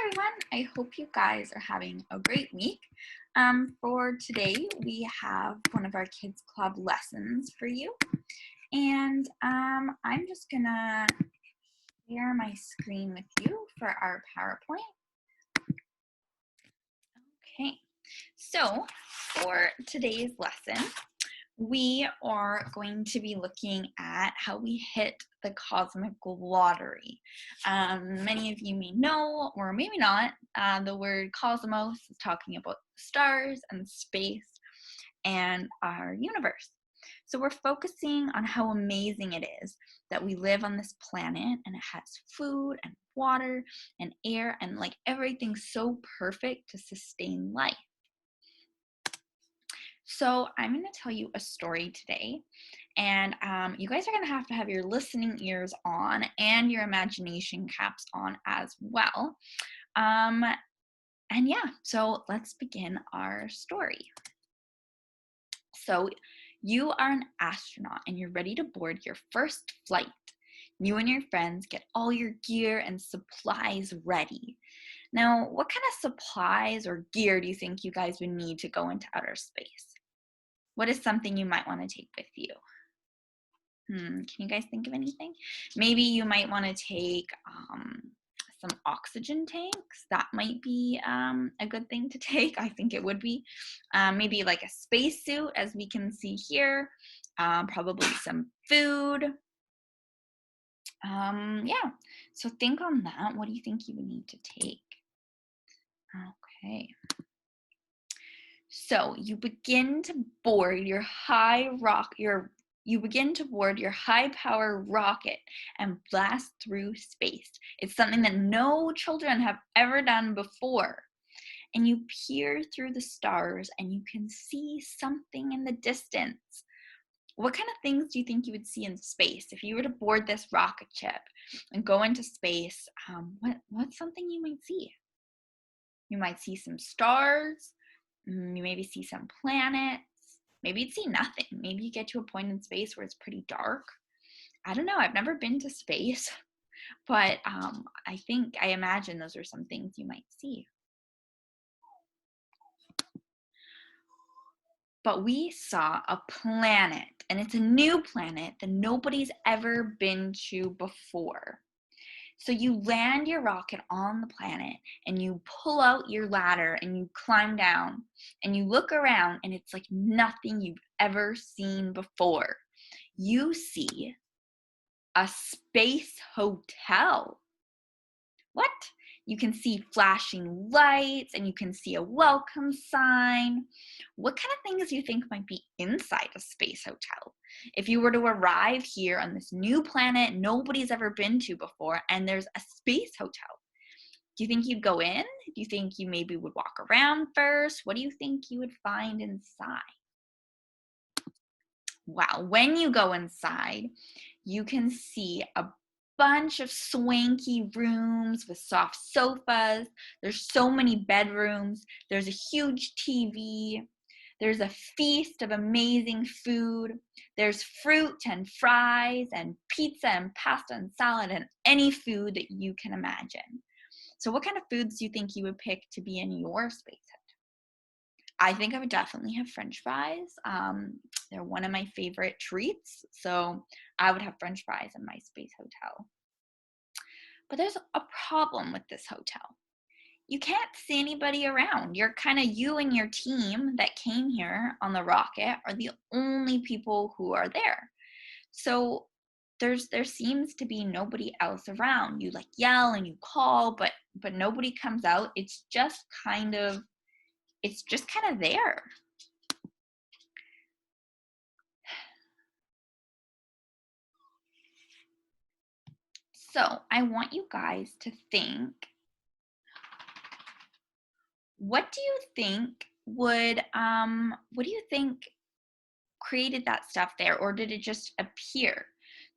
everyone. I hope you guys are having a great week. For today, we have one of our Kids Club lessons for you. And I'm just gonna share my screen with you for our PowerPoint. Okay, so for today's lesson, we are going to be looking at how we hit the cosmic lottery. Many of you may know, or maybe not, the word cosmos is talking about stars and space and our universe. So we're focusing on how amazing it is that we live on this planet and it has food and water and air and like everything so perfect to sustain life. So I'm going to tell you a story today, and you guys are going to have your listening ears on and your imagination caps on as well. And yeah, so let's begin our story. So you are an astronaut and you're ready to board your first flight. You and your friends get all your gear and supplies ready. Now, what kind of supplies or gear do you think you guys would need to go into outer space? What is something you might want to take with you? Can you guys think of anything? Maybe you might want to take some oxygen tanks. That might be a good thing to take. I think it would be. Maybe like a spacesuit, as we can see here. Probably some food. Yeah, so think on that. What do you think you would need to take? Okay. So you begin to board your high-power rocket and blast through space. It's something that no children have ever done before. And you peer through the stars and you can see something in the distance. What kind of things do you think you would see in space? If you were to board this rocket ship and go into space, what's something you might see? You might see some stars. You maybe see some planets. Maybe you'd see nothing. Maybe you get to a point in space where it's pretty dark. I don't know. I've never been to space, but I imagine those are some things you might see. But we saw a planet, and it's a new planet that nobody's ever been to before. So you land your rocket on the planet and you pull out your ladder and you climb down and you look around and it's like nothing you've ever seen before. You see a space hotel. What? You can see flashing lights and you can see a welcome sign. What kind of things do you think might be inside a space hotel? If you were to arrive here on this new planet nobody's ever been to before and there's a space hotel, do you think you'd go in? Do you think you maybe would walk around first? What do you think you would find inside? Wow, when you go inside, you can see a bunch of swanky rooms with soft sofas. There's so many bedrooms. There's a huge TV. There's a feast of amazing food. There's fruit and fries and pizza and pasta and salad and any food that you can imagine. So what kind of foods do you think you would pick to be in your space hut? I think I would definitely have French fries. They're one of my favorite treats. So I would have French fries in my space hotel. But there's a problem with this hotel. You can't see anybody around. You and your team that came here on the rocket are the only people who are there. So there seems to be nobody else around. You like yell and you call, but nobody comes out. It's just kind of there. So I want you guys to think, what do you think created that stuff there, or did it just appear?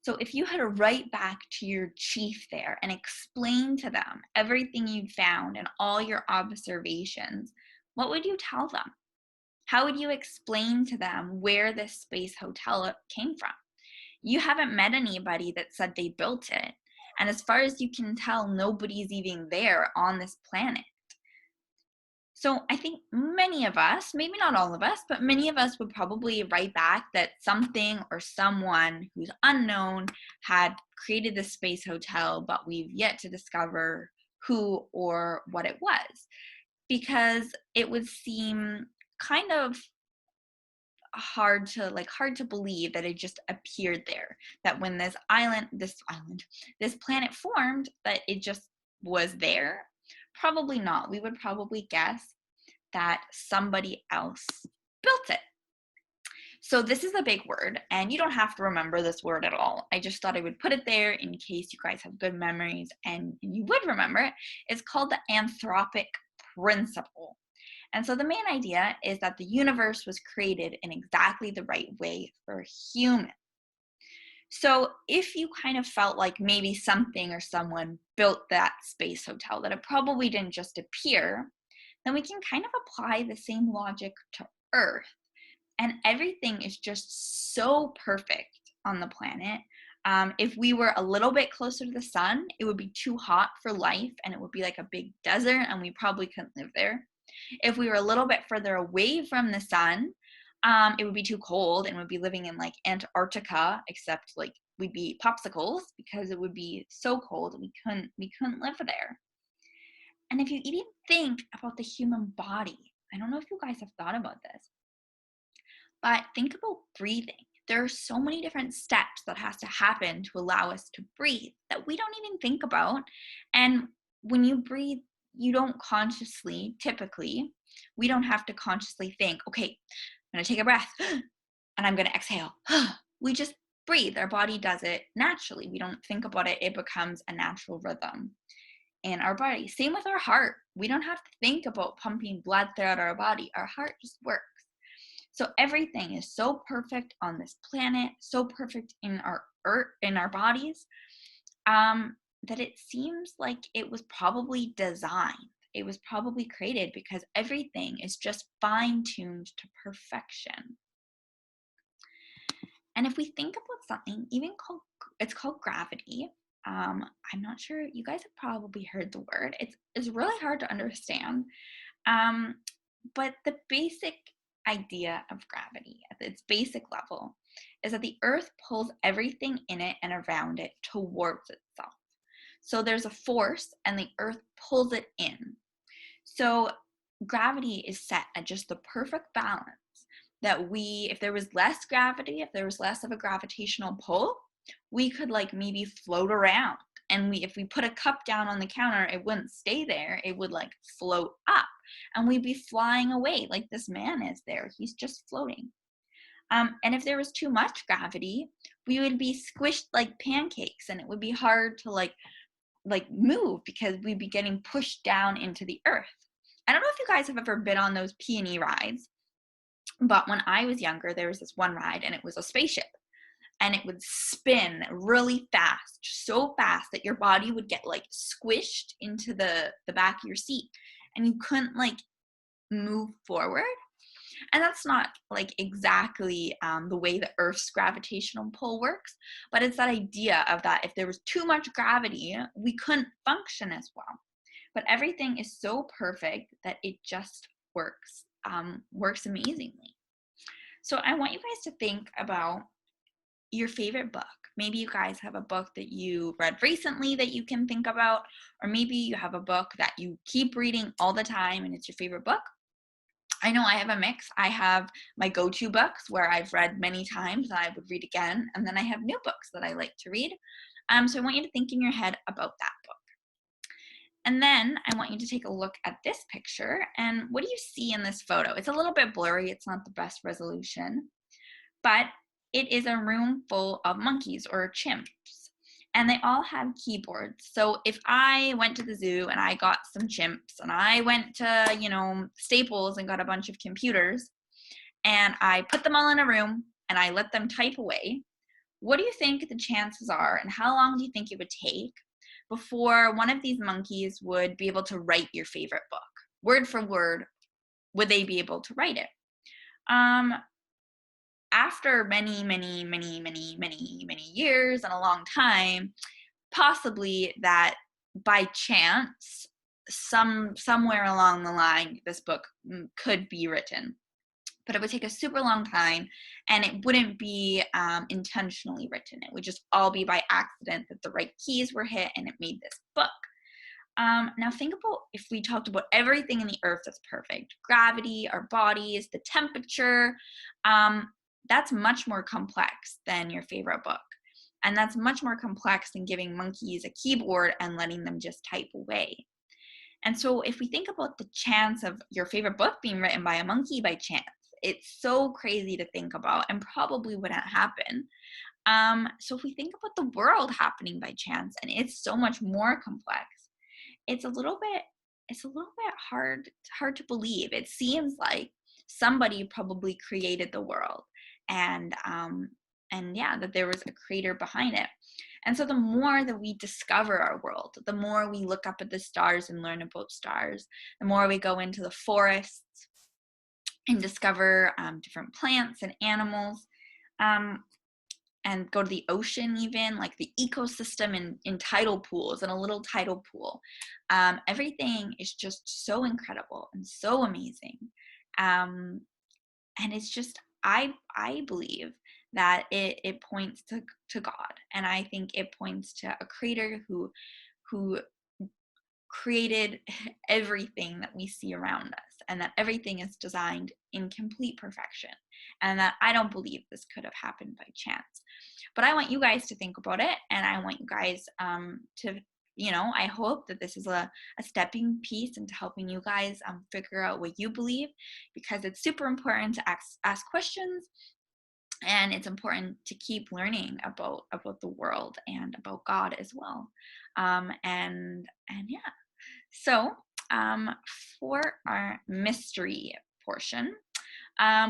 So if you had to write back to your chief there and explain to them everything you found and all your observations, what would you tell them? How would you explain to them where this space hotel came from? You haven't met anybody that said they built it. And as far as you can tell, nobody's even there on this planet. So I think many of us, maybe not all of us, but many of us would probably write back that something or someone who's unknown had created this space hotel, but we've yet to discover who or what it was, because it would seem kind of hard to believe that it just appeared there, that when this planet formed, that it just was there. Probably not. We would probably guess that somebody else built it. So this is a big word, and you don't have to remember this word at all. I just thought I would put it there in case you guys have good memories and you would remember it. It's called the Anthropic Principle. And so the main idea is that the universe was created in exactly the right way for humans. So if you kind of felt like maybe something or someone built that space hotel, that it probably didn't just appear, then we can kind of apply the same logic to Earth. And everything is just so perfect on the planet. If we were a little bit closer to the sun, it would be too hot for life and it would be like a big desert and we probably couldn't live there. If we were a little bit further away from the sun, it would be too cold and we'd be living in like Antarctica, except like we'd be popsicles because it would be so cold we couldn't live there. And if you even think about the human body, I don't know if you guys have thought about this, but think about breathing. There are so many different steps that has to happen to allow us to breathe that we don't even think about. And when you breathe, you don't consciously, typically, we don't have to consciously think, okay, I'm going to take a breath and I'm going to exhale. We just breathe. Our body does it naturally. We don't think about it. It becomes a natural rhythm in our body. Same with our heart. We don't have to think about pumping blood throughout our body. Our heart just works. So everything is so perfect on this planet, so perfect in our earth, in our bodies, that it seems like it was probably designed. It was probably created because everything is just fine-tuned to perfection. And if we think about something, it's called gravity. I'm not sure, you guys have probably heard the word. It's really hard to understand. But the basic idea of gravity at its basic level is that the earth pulls everything in it and around it towards itself. So there's a force and the earth pulls it in. So gravity is set at just the perfect balance that if there was less gravity, if there was less of a gravitational pull, we could like maybe float around. And if we put a cup down on the counter, it wouldn't stay there. It would like float up and we'd be flying away like this man is there. He's just floating. And if there was too much gravity, we would be squished like pancakes and it would be hard to like move because we'd be getting pushed down into the earth. I don't know if you guys have ever been on those P&E rides, but when I was younger, there was this one ride and it was a spaceship. And it would spin really fast, so fast that your body would get like squished into the back of your seat and you couldn't like move forward. And that's not like exactly the way the Earth's gravitational pull works, but it's that idea of that if there was too much gravity, we couldn't function as well. But everything is so perfect that it just works amazingly. So I want you guys to think about your favorite book. Maybe you guys have a book that you read recently that you can think about, or maybe you have a book that you keep reading all the time and it's your favorite book. I know I have a mix. I have my go-to books where I've read many times and I would read again, and then I have new books that I like to read. So I want you to think in your head about that book. And then I want you to take a look at this picture, and what do you see in this photo? It's a little bit blurry. It's not the best resolution, but it is a room full of monkeys or chimps, and they all have keyboards. So if I went to the zoo and I got some chimps, and I went to, Staples and got a bunch of computers, and I put them all in a room and I let them type away, what do you think the chances are, and how long do you think it would take before one of these monkeys would be able to write your favorite book? Word for word, would they be able to write it? After many years and a long time, possibly that by chance, somewhere along the line, this book could be written. But it would take a super long time, and it wouldn't be intentionally written. It would just all be by accident that the right keys were hit and it made this book. Now think about if we talked about everything in the earth that's perfect. Gravity, our bodies, the temperature. That's much more complex than your favorite book. And that's much more complex than giving monkeys a keyboard and letting them just type away. And so if we think about the chance of your favorite book being written by a monkey by chance, it's so crazy to think about and probably wouldn't happen. So if we think about the world happening by chance, and it's so much more complex, it's a little bit hard to believe. It seems like somebody probably created the world, and yeah, that there was a creator behind it. And so the more that we discover our world, the more we look up at the stars and learn about stars, the more we go into the forests and discover different plants and animals, and go to the ocean, even like the ecosystem in tidal pools, and a little tidal pool. Everything is just so incredible and so amazing. And it's just, I believe that it points to God. And I think it points to a creator who created everything that we see around us, and that everything is designed in complete perfection, and that I don't believe this could have happened by chance. But I want you guys to think about it, and I want you guys to, I hope that this is a stepping piece into helping you guys figure out what you believe, because it's super important to ask questions, and it's important to keep learning about the world and about God as well. And yeah. So for our mystery portion,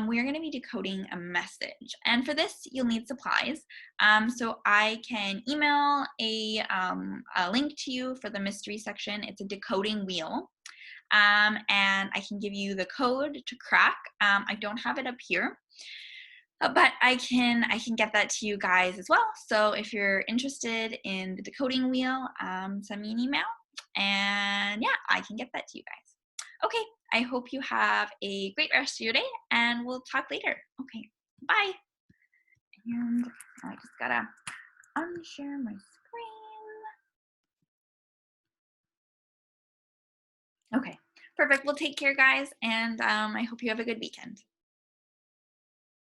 we are going to be decoding a message. And for this, you'll need supplies. So I can email a link to you for the mystery section. It's a decoding wheel. And I can give you the code to crack. I don't have it up here. But I can get that to you guys as well. So if you're interested in the decoding wheel, send me an email, and yeah, I can get that to you guys. Okay, I hope you have a great rest of your day, and we'll talk later. Okay, bye. And I just gotta unshare my screen. Okay, perfect. Well, take care, guys, and I hope you have a good weekend.